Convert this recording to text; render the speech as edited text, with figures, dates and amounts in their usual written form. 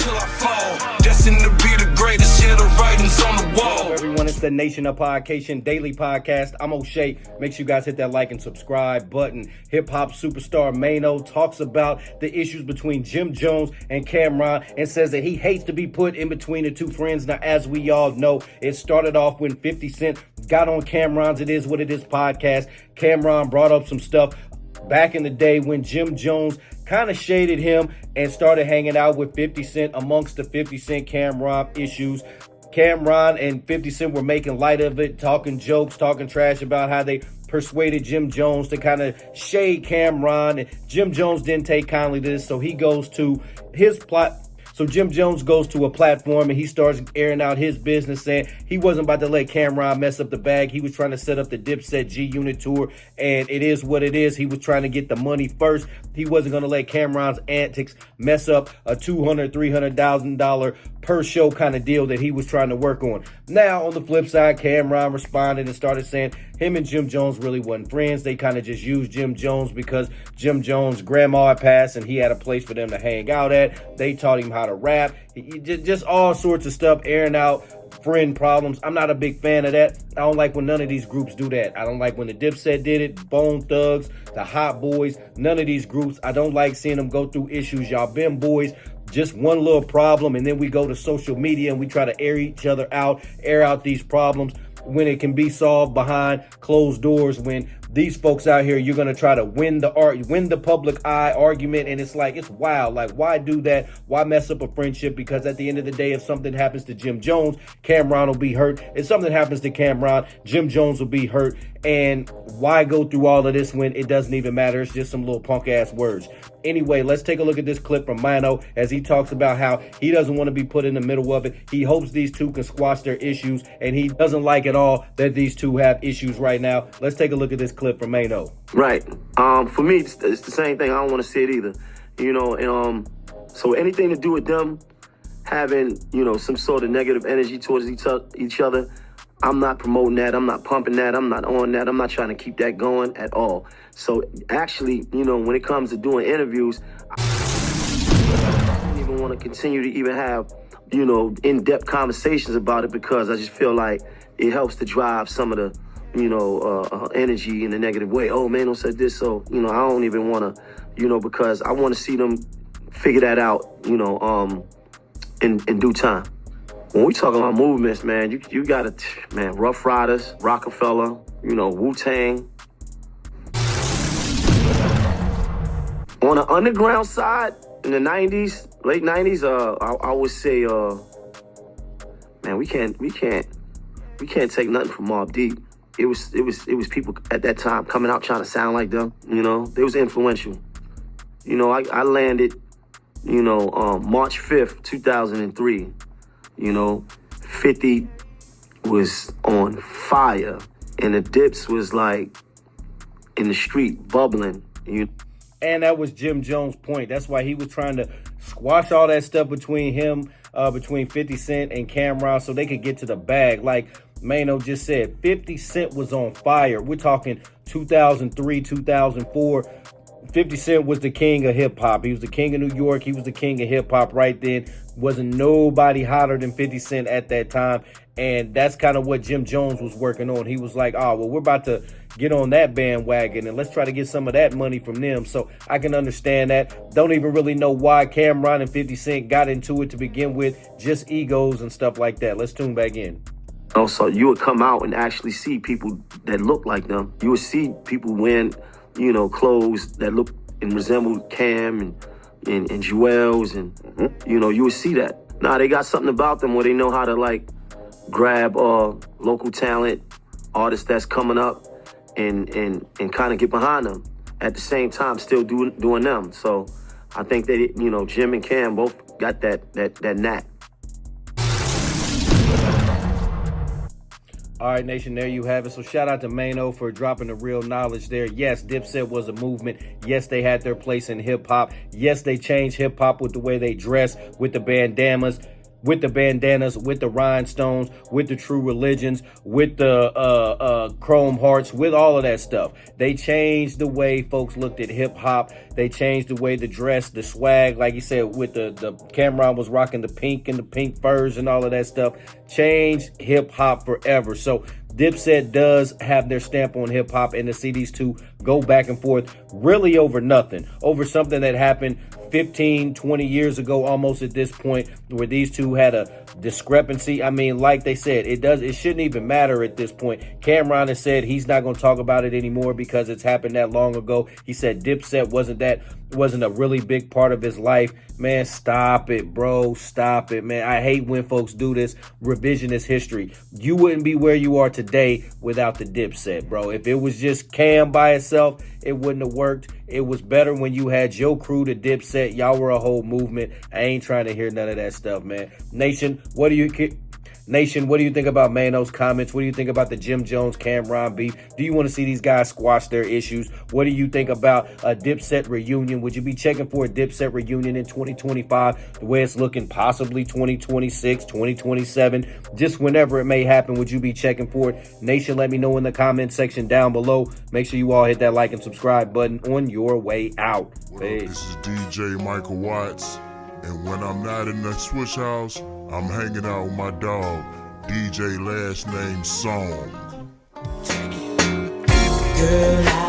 till I fall. Destined to be the greatest, yeah, the writing's on the wall. Hello everyone, it's the Nation of Podcation Daily Podcast. I'm O'Shea. Make sure you guys hit that like and subscribe button. Hip-hop superstar Maino talks about the issues between Jim Jones and Camron and says that he hates to be put in between the two friends. Now, as we all know, it started off when 50 Cent got on Camron's It Is What It Is podcast. Camron brought up some stuff back in the day when Jim Jones kind of shaded him and started hanging out with 50 Cent amongst the 50 Cent Camron issues. Camron and 50 Cent were making light of it, talking jokes, talking trash about how they persuaded Jim Jones to kind of shade Camron. And Jim Jones didn't take kindly to this, so he goes to his plot. So Jim Jones goes to a platform and he starts airing out his business, saying he wasn't about to let Camron mess up the bag. He was trying to set up the Dipset G-Unit tour, and it is what it is. He was trying to get the money first. He wasn't going to let Camron's antics mess up a $200,000, $300,000 per show kind of deal that he was trying to work on. Now, on the flip side, Camron responded and started saying him and Jim Jones really wasn't friends. They kind of just used Jim Jones because Jim Jones' grandma had passed and he had a place for them to hang out at. They taught him how to rap. Just all sorts of stuff, airing out friend problems. I'm not a big fan of that. I don't like when none of these groups do that. I don't like when the Dipset did it, Bone Thugs, the Hot Boys, none of these groups. I don't like seeing them go through issues. Y'all been boys, just one little problem, and then we go to social media and we try to air each other out, air out these problems when it can be solved behind closed doors. When these folks out here, you're going to try to win the public eye argument, and it's like, it's wild. Like, why do that? Why mess up a friendship? Because at the end of the day, if something happens to Jim Jones, Camron will be hurt. If something happens to Camron, Jim Jones will be hurt. And why go through all of this when it doesn't even matter? It's just some little punk ass words. Anyway, let's take a look at this clip from Maino as he talks about how he doesn't want to be put in the middle of it. He hopes these two can squash their issues, and he doesn't like at all that these two have issues right now. Let's take a look at this clip from Maino. Right. For me, it's the same thing. I don't want to see it either. You know, and so anything to do with them having, you know, some sort of negative energy towards each other, I'm not promoting that. I'm not pumping that. I'm not on that. I'm not trying to keep that going at all. So actually, you know, when it comes to doing interviews, I don't even want to continue to even have, you know, in-depth conversations about it, because I just feel like it helps to drive some of the, you know, energy in a negative way. Oh, Maino said this, so, you know, I don't even want to, you know, because I want to see them figure that out, you know, in due time. When we talking about movements, man, you got to, man, Rough Riders, Rockefeller, you know, Wu-Tang. On the underground side, in the 90s, late 90s, I would say, man, we can't take nothing from Mobb Deep. It was people at that time coming out trying to sound like them, you know. They was influential. You know, I landed, you know, March 5th, 2003. You know, 50 was on fire, and the Dips was like in the street bubbling. And that was Jim Jones' point. That's why he was trying to squash all that stuff between him, between 50 Cent and Camron, so they could get to the bag. Like Maino just said, 50 Cent was on fire. We're talking 2003, 2004. 50 Cent was the king of hip-hop. He was the king of New York. He was the king of hip-hop right then. Wasn't nobody hotter than 50 Cent at that time. And that's kind of what Jim Jones was working on. He was like, oh, well, we're about to get on that bandwagon, and let's try to get some of that money from them. So I can understand that. Don't even really know why Camron and 50 Cent got into it to begin with. Just egos and stuff like that. Let's tune back in. Also, you would come out and actually see people that look like them. You would see people wearing, you know, clothes that look and resemble Cam and Joel's, and you know, you would see that. Nah, they got something about them where they know how to like grab local talent, artists that's coming up, and kind of get behind them. At the same time, still doing them. So I think that, you know, Jim and Cam both got that knack. All right, Nation, there you have it. So shout out to Maino for dropping the real knowledge there. Yes, Dipset was a movement. Yes, they had their place in hip-hop. Yes, they changed hip-hop with the way they dress, with the bandanas. with the bandanas, with the rhinestones, with the true religions, with the chrome hearts, with all of that stuff. They changed the way folks looked at hip hop. They changed the way the dress, the swag, like you said, with the Camron was rocking the pink and the pink furs and all of that stuff. Changed hip hop forever. So Dipset does have their stamp on hip hop, and to see these two go back and forth really over nothing, over something that happened 15, 20 years ago almost at this point, where these two had a discrepancy. I mean, like they said, it shouldn't even matter at this point. Camron has said he's not going to talk about it anymore because it's happened that long ago. He said Dipset wasn't a really big part of his life. Man, stop it, bro. Stop it, man. I hate when folks do this revisionist history. You wouldn't be where you are today without the Dipset, bro. If it was just Cam by itself, it wouldn't have worked. It was better when you had your crew, the Dipset. Y'all were a whole movement. I ain't trying to hear none of that stuff, man. Nation, what do you think about Maino's comments? What do you think about the Jim Jones, Camron beef? Do you want to see these guys squash their issues? What do you think about a Dipset reunion? Would you be checking for a Dipset reunion in 2025, the way it's looking, possibly 2026, 2027, just whenever it may happen? Would you be checking for it? Nation, let me know in the comment section down below. Make sure you all hit that like and subscribe button on your way out. This is DJ Michael Watts, and when I'm not in the switch house, I'm hanging out with my dog, DJ Last Name Song. Girl,